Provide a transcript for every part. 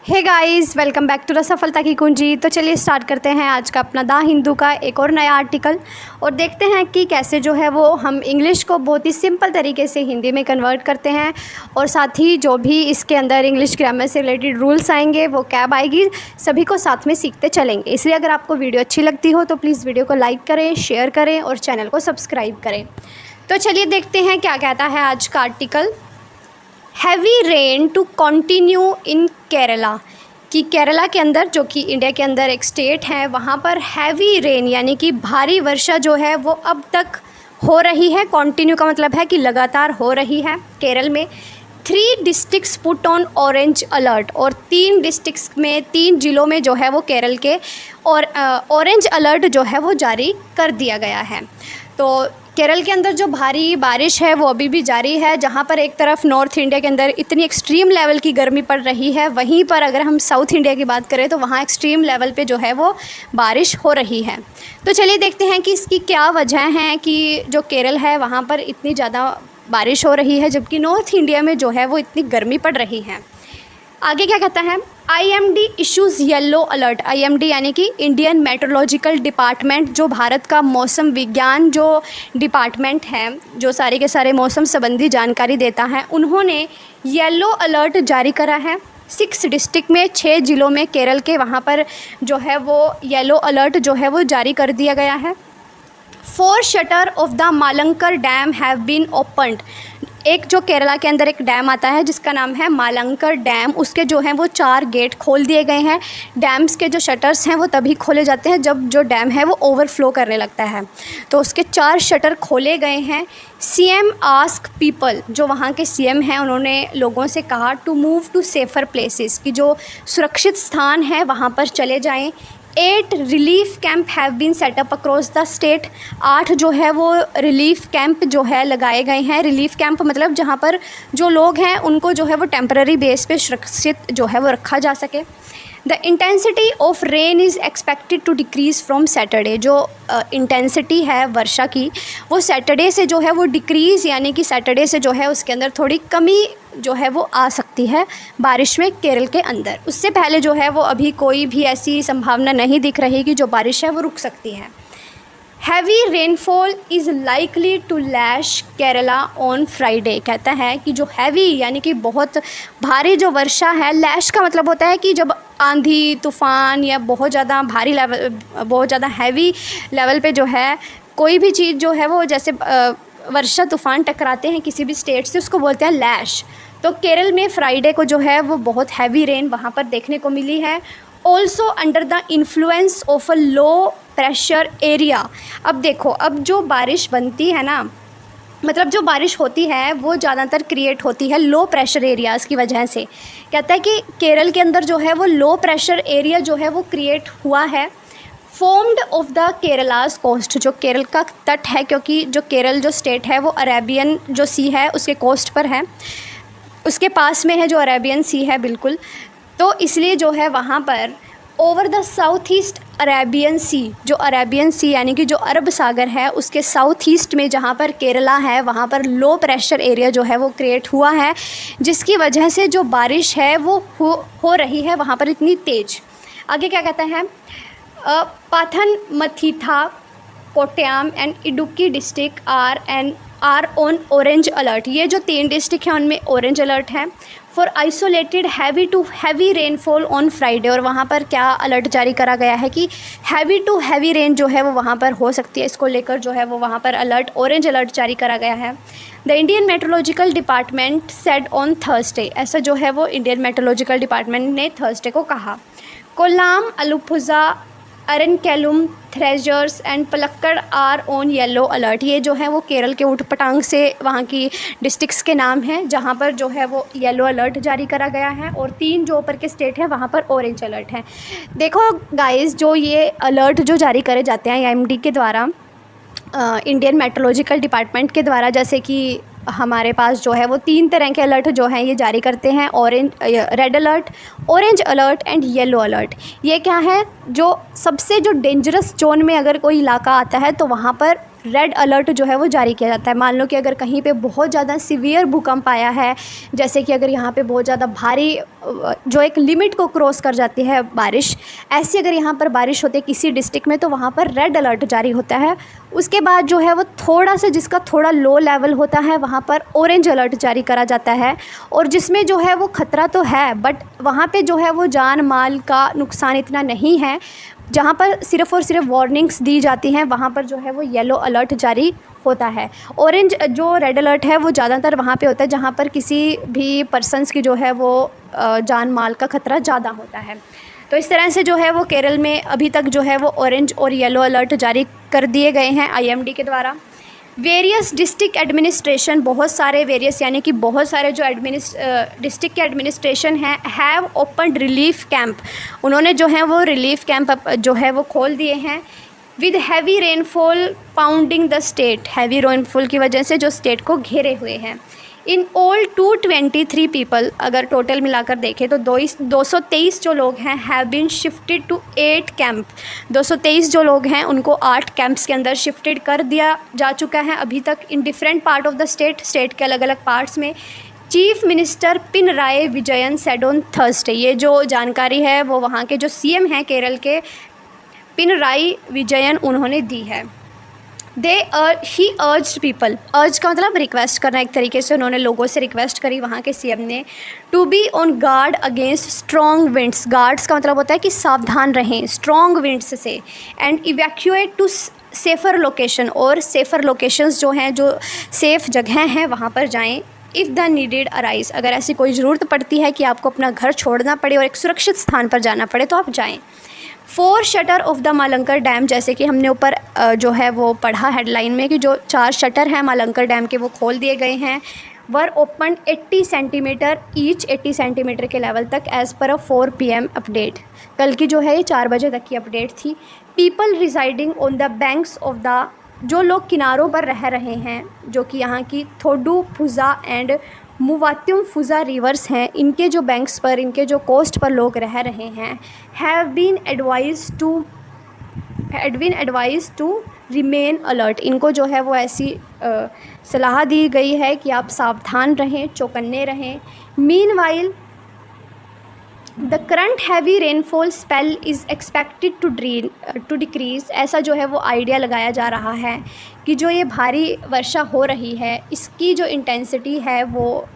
Hey guys, welcome back to the Safalta Ki कुंजी। तो चलिए स्टार्ट करते हैं आज का अपना द हिंदू का एक और नया आर्टिकल और देखते हैं कि कैसे जो है वो हम इंग्लिश को बहुत ही सिंपल तरीके से हिंदी में कन्वर्ट करते हैं और साथ ही जो भी इसके अंदर इंग्लिश ग्रामर से रिलेटेड रूल्स आएंगे, वो कैब आएगी, सभी को साथ में सीखते चलेंगे। इसलिए अगर आपको वीडियो अच्छी लगती हो तो प्लीज़ वीडियो को लाइक करें, शेयर करें और चैनल को सब्सक्राइब करें। तो चलिए देखते हैं क्या कहता है आज का article. Heavy rain to continue in Kerala, कि केरला के अंदर, जो कि इंडिया के अंदर एक स्टेट है, वहाँ पर हैवी रेन यानी कि भारी वर्षा जो है वो अब तक हो रही है। कंटिन्यू का मतलब है कि लगातार हो रही है केरल में। 3 districts put on orange alert, और 3 डिस्ट्रिक्ट्स में, 3 ज़िलों में जो है वो केरल के और ऑरेंज अलर्ट जो है वो जारी कर दिया गया है। तो केरल के अंदर जो भारी बारिश है वो अभी भी जारी है। जहाँ पर एक तरफ नॉर्थ इंडिया के अंदर इतनी एक्सट्रीम लेवल की गर्मी पड़ रही है, वहीं पर अगर हम साउथ इंडिया की बात करें तो वहाँ एक्सट्रीम लेवल पे जो है वो बारिश हो रही है। तो चलिए देखते हैं कि इसकी क्या वजह है कि जो केरल है वहाँ पर इतनी ज़्यादा बारिश हो रही है, जबकि नॉर्थ इंडिया में जो है वो इतनी गर्मी पड़ रही है। आगे क्या कहता है, IMD issues yellow alert. IMD यानी कि इंडियन मेट्रोलॉजिकल डिपार्टमेंट, जो भारत का मौसम विज्ञान जो डिपार्टमेंट है, जो सारे के सारे मौसम संबंधी जानकारी देता है, उन्होंने येलो अलर्ट जारी करा है 6 डिस्ट्रिक्ट में, 6 ज़िलों में केरल के, वहाँ पर जो है वो येलो अलर्ट जो है वो जारी कर दिया गया है। 4 shutter of the Malankara dam have been opened. एक जो केरला के अंदर एक डैम आता है जिसका नाम है मालंकर डैम, उसके जो हैं वो 4 गेट खोल दिए गए हैं। डैम्स के जो शटर्स हैं वो तभी खोले जाते हैं जब जो डैम है वो ओवरफ्लो करने लगता है, तो उसके 4 शटर खोले गए हैं। CM आस्क पीपल, जो वहाँ के CM हैं, उन्होंने लोगों से कहा to move to safer places, कि जो सुरक्षित स्थान है वहाँ पर चले जाएँ। 8 relief camp have been set up across the state. 8 जो है वो रिलीफ कैंप जो है लगाए गए हैं। रिलीफ कैंप मतलब जहाँ पर जो लोग हैं उनको जो है वो टेम्पररी बेस पे सुरक्षित जो है वो रखा जा सके। The intensity of rain is expected to decrease from Saturday. जो इंटेंसिटी है वर्षा की वो सैटरडे से जो है वो डिक्रीज़, यानी कि सैटरडे से जो है उसके अंदर थोड़ी कमी जो है वो आ सकती है बारिश में केरल के अंदर। उससे पहले जो है वो अभी कोई भी ऐसी संभावना नहीं दिख रही कि जो बारिश है वो रुक सकती है। Heavy rainfall is likely to lash Kerala on Friday. कहता है कि जो हैवी यानी कि बहुत भारी जो वर्षा है, लैश का मतलब होता है कि जब आंधी तूफ़ान या बहुत ज़्यादा भारी लेवल, बहुत ज़्यादा हैवी लेवल पे जो है कोई भी चीज़ जो है वो, जैसे वर्षा तूफ़ान टकराते हैं किसी भी स्टेट से, उसको बोलते हैं लैश। तो केरल में फ्राइडे को जो है वो बहुत हैवी रेन वहाँ पर देखने को मिली है। Also under the influence of a low pressure area. अब देखो, अब जो बारिश बनती है ना, मतलब जो बारिश होती है वो ज़्यादातर क्रिएट होती है लो प्रेशर एरियाज़ की वजह से। कहता है कि केरल के अंदर जो है वो लो प्रेशर एरिया जो है वो क्रिएट हुआ है formed off the Kerala's coast, जो केरल का तट है, क्योंकि जो केरल जो स्टेट है वो अरेबियन जो सी है उसके कोस्ट पर है, उसके पास में है जो अरेबियन सी है बिल्कुल। तो इसलिए जो है वहाँ पर over the south east Arabian sea, जो अरेबियन सी यानी कि जो अरब सागर है उसके साउथ ईस्ट में जहाँ पर केरला है वहाँ पर लो प्रेशर एरिया जो है वो क्रिएट हुआ है, जिसकी वजह से जो बारिश है वो हो रही है वहाँ पर इतनी तेज़। आगे क्या कहता है, Pathanamthitta, Kottayam and Idukki district are on orange alert. ये जो 3 डिस्ट्रिक्ट हैं उनमें ऑरेंज अलर्ट है for isolated heavy to heavy rainfall on Friday. और वहाँ पर क्या अलर्ट जारी करा गया है कि हैवी टू हैवी रेन जो है वो वहाँ पर हो सकती है, इसको लेकर जो है वो वहाँ पर अलर्ट, ऑरेंज अलर्ट जारी करा गया है। The Indian meteorological department said on Thursday, ऐसा जो है वो इंडियन मेट्रोलॉजिकल डिपार्टमेंट ने थर्सडे को कहा। Kollam, Alappuzha, Ernakulam, Thrissur and Palakkad are on yellow alert. ये जो है वो केरल के ऊटपटांग से वहाँ की डिस्ट्रिक्ट्स के नाम हैं जहाँ पर जो है वो येलो अलर्ट जारी करा गया है, और 3 जो ऊपर के स्टेट हैं वहाँ पर ऑरेंज अलर्ट है। देखो गाइस, जो ये अलर्ट जो जारी करे जाते हैं IMD के द्वारा, इंडियन मेट्रोलॉजिकल डिपार्टमेंट के द्वारा, जैसे कि हमारे पास जो है वो 3 तरह के अलर्ट जो हैं ये जारी करते हैं, red alert, orange alert and yellow alert. ये क्या है, जो सबसे जो डेंजरस जोन में अगर कोई इलाका आता है तो वहाँ पर रेड अलर्ट जो है वो जारी किया जाता है। मान लो कि अगर कहीं पे बहुत ज़्यादा सीवियर भूकंप आया है, जैसे कि अगर यहाँ पे बहुत ज़्यादा भारी जो एक लिमिट को क्रॉस कर जाती है बारिश, ऐसी अगर यहाँ पर बारिश होती है किसी डिस्ट्रिक्ट में, तो वहाँ पर रेड अलर्ट जारी होता है। उसके बाद जो है वो थोड़ा सा जिसका थोड़ा लो लेवल होता है वहाँ पर ऑरेंज अलर्ट जारी करा जाता है, और जिसमें जो है वो ख़तरा तो है बट वहाँ पे जो है वो जान माल का नुकसान इतना नहीं है। जहाँ पर सिर्फ़ और सिर्फ वार्निंग्स दी जाती हैं वहाँ पर जो है वो येलो अलर्ट जारी होता है। ऑरेंज जो रेड अलर्ट है वो ज़्यादातर वहाँ पे होता है जहाँ पर किसी भी पर्सन्स की जो है वो जान माल का ख़तरा ज़्यादा होता है। तो इस तरह से जो है वो केरल में अभी तक जो है वो ऑरेंज और येलो अलर्ट जारी कर दिए गए हैं आईएमडी के द्वारा। वेरियस डिस्ट्रिक्ट एडमिनिस्ट्रेशन, बहुत सारे वेरियस यानी कि बहुत सारे जो डिस्ट्रिक्ट के एडमिनिस्ट्रेशन हैं, हैव ओपन रिलीफ कैंप, उन्होंने जो है वो रिलीफ कैंप जो है वो खोल दिए हैं। With heavy rainfall pounding the state, heavy rainfall की वजह से जो स्टेट को घेरे हुए हैं। इन ऑल 223 पीपल, अगर टोटल मिलाकर देखें तो 223 जो लोग हैं have been shifted to 8 camp, 223 जो लोग हैं उनको 8 कैंप्स के अंदर शिफ्टेड कर दिया जा चुका है अभी तक in different part of the state के अलग अलग पार्ट्स में। Chief minister Pinarayi Vijayan said on Thursday, ये जो जानकारी है वो वहाँ के जो सीएम हैं केरल के पिनराई विजयन उन्होंने दी है। ही अर्ज्ड पीपल, अर्ज का मतलब रिक्वेस्ट करना, एक तरीके से उन्होंने लोगों से रिक्वेस्ट करी वहाँ के सीएम ने, to be on guard against strong winds, guards का मतलब होता है कि सावधान रहें स्ट्रॉन्ग विंड्स से, and evacuate to safer location, और सेफ़र लोकेशंस जो हैं जो सेफ़ जगह हैं वहाँ पर जाएं। इफ़ द नीडेड अराइज, अगर ऐसी कोई ज़रूरत पड़ती है कि आपको अपना घर छोड़ना पड़े और एक सुरक्षित स्थान पर जाना पड़े तो आप जाएँ। 4 shutter of the Malankara dam, जैसे कि हमने ऊपर जो है वो पढ़ा हेडलाइन में कि जो 4 शटर हैं मालंकर डैम के वो खोल दिए गए हैं। वर ओपन 80 सेंटीमीटर ईच, 80 सेंटीमीटर के लेवल तक एज़ पर अ 4 PM अपडेट, कल की जो है ये 4 बजे तक की अपडेट थी। People residing on the banks of the, जो लोग किनारों पर रह रहे हैं, जो कि यहाँ की थोडू फुजा एंड मुवात्युम फुजा रिवर्स हैं, इनके जो बैंक्स पर, इनके जो कोस्ट पर लोग रह रहे हैं, have been advise to remain alert, इनको जो है वो ऐसी सलाह दी गई है कि आप सावधान रहें, चौकन्ने रहें। Meanwhile the current heavy rainfall spell is expected to decrease, ऐसा जो है वो आइडिया लगाया जा रहा है कि जो ये भारी वर्षा हो रही है इसकी जो इंटेंसिटी है वो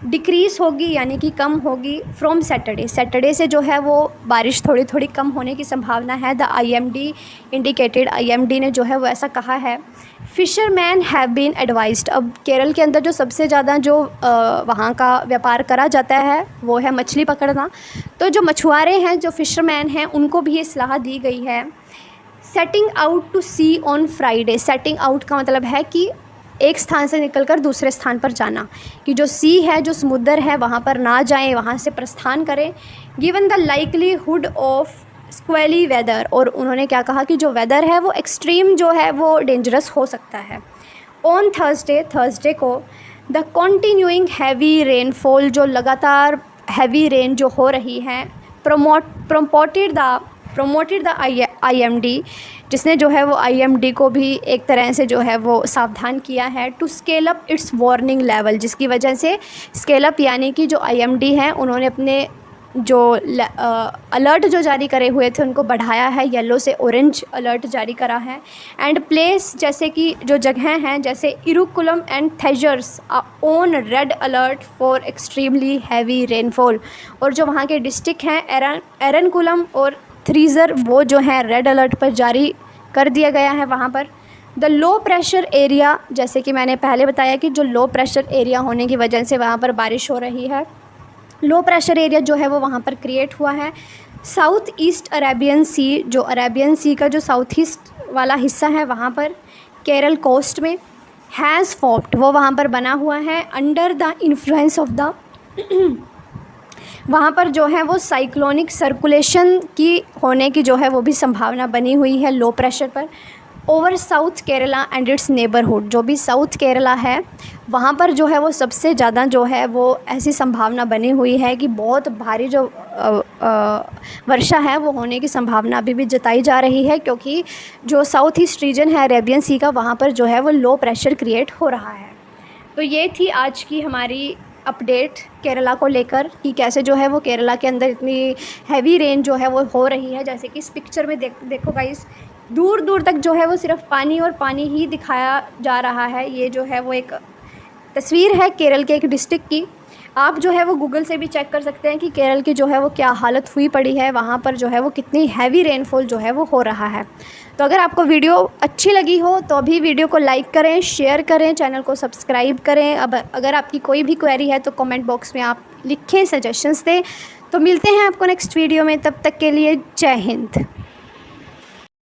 डिक्रीज़ होगी यानी कि कम होगी फ्रॉम सैटरडे से जो है वो बारिश थोड़ी थोड़ी कम होने की संभावना है। द आईएमडी इंडिकेटेड, आईएमडी ने जो है वो ऐसा कहा है। फिशरमैन हैव बीन एडवाइज्ड, अब केरल के अंदर जो सबसे ज़्यादा जो वहाँ का व्यापार करा जाता है वो है मछली पकड़ना, तो जो मछुआरे हैं, जो फिशरमैन हैं, उनको भी ये सलाह दी गई है। Setting out to sea on Friday, setting out का मतलब है कि एक स्थान से निकलकर दूसरे स्थान पर जाना, कि जो सी है, जो समुद्र है, वहाँ पर ना जाएं, वहाँ से प्रस्थान करें। Given the likelihood of squally weather, और उन्होंने क्या कहा कि जो वेदर है वो एक्सट्रीम जो है वो डेंजरस हो सकता है। ऑन थर्सडे को द कॉन्टीन्यूइंग हैवी रेनफॉल, जो लगातार हैवी रेन जो हो रही है, प्रमोटेड द आईएमडी, जिसने जो है वो आईएमडी को भी एक तरह से जो है वो सावधान किया है, to scale up its warning level, जिसकी वजह से स्केल अप यानी कि जो आईएमडी हैं उन्होंने अपने जो अलर्ट जो जारी करे हुए थे उनको बढ़ाया है, येलो से ऑरेंज अलर्ट जारी करा है। एंड प्लेस, जैसे कि जो जगह हैं जैसे Ernakulam and Thrissur on red alert for extremely heavy rainfall, और जो वहाँ के डिस्ट्रिक्ट हैं एरनकुलम और थ्रीज़र, वो जो हैं रेड अलर्ट पर जारी कर दिया गया है वहाँ पर। द लो प्रेशर एरिया, जैसे कि मैंने पहले बताया कि जो लो प्रेशर एरिया होने की वजह से वहाँ पर बारिश हो रही है, लो प्रेशर एरिया जो है वो वहाँ पर क्रिएट हुआ है। साउथ ईस्ट अरेबियन सी, जो अरेबियन सी का जो साउथ ईस्ट वाला हिस्सा है वहाँ पर केरल कोस्ट में, हैज़ फॉर्म्ड, वो वहाँ पर बना हुआ है under the influence of the वहाँ पर जो है वो साइक्लोनिक सर्कुलेशन की होने की जो है वो भी संभावना बनी हुई है लो प्रेशर पर। Over south Kerala and it's neighbourhood. जो भी साउथ केरला है वहाँ पर जो है वो सबसे ज़्यादा जो है वो ऐसी संभावना बनी हुई है कि बहुत भारी जो वर्षा है वो होने की संभावना अभी भी जताई जा रही है, क्योंकि जो साउथ ईस्ट रीजन है अरेबियन सी का, वहाँ पर जो है वो लो प्रेशर क्रिएट हो रहा है। तो ये थी आज की हमारी अपडेट केरला को लेकर कि कैसे जो है वो केरला के अंदर इतनी हैवी रेन जो है वो हो रही है। जैसे कि इस पिक्चर में देखो गाइस, दूर दूर तक जो है वो सिर्फ पानी और पानी ही दिखाया जा रहा है। ये जो है वो एक तस्वीर है केरल के एक डिस्ट्रिक्ट की। आप जो है वो गूगल से भी चेक कर सकते हैं कि केरल की जो है वो क्या हालत हुई पड़ी है, वहाँ पर जो है वो कितनी हैवी रेनफॉल जो है वो हो रहा है। तो अगर आपको वीडियो अच्छी लगी हो तो अभी वीडियो को लाइक करें, शेयर करें, चैनल को सब्सक्राइब करें। अब अगर आपकी कोई भी क्वेरी है तो कमेंट बॉक्स में आप लिखें, सजेशंस दें। तो मिलते हैं आपको नेक्स्ट वीडियो में, तब तक के लिए जय हिंद।